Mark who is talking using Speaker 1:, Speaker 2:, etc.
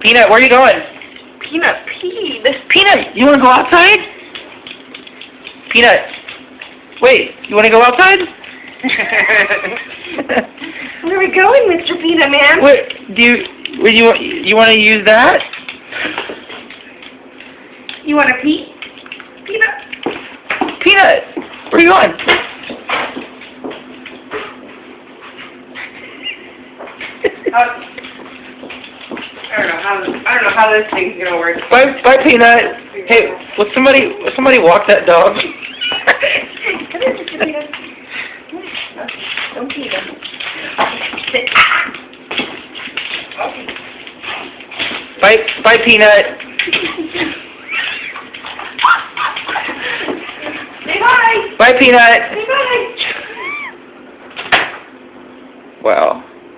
Speaker 1: Peanut, where are you going?
Speaker 2: Peanut peed.
Speaker 1: Peanut, you want to go outside? Peanut, wait, you want to go outside?
Speaker 2: Where are we going, Mr. Peanut Man?
Speaker 1: Wait, you want to use that?
Speaker 2: You want to pee? Peanut.
Speaker 1: Peanut, where are you going?
Speaker 2: I don't know how this thing's gonna work.
Speaker 1: Bye, Peanut. Hey, will somebody walk that dog?
Speaker 2: Come here, Mr. Peanut. Don't pee them. Sit. Okay.
Speaker 1: Bye, Peanut.
Speaker 2: Say bye.
Speaker 1: Bye, Peanut.
Speaker 2: Say bye.
Speaker 1: Wow.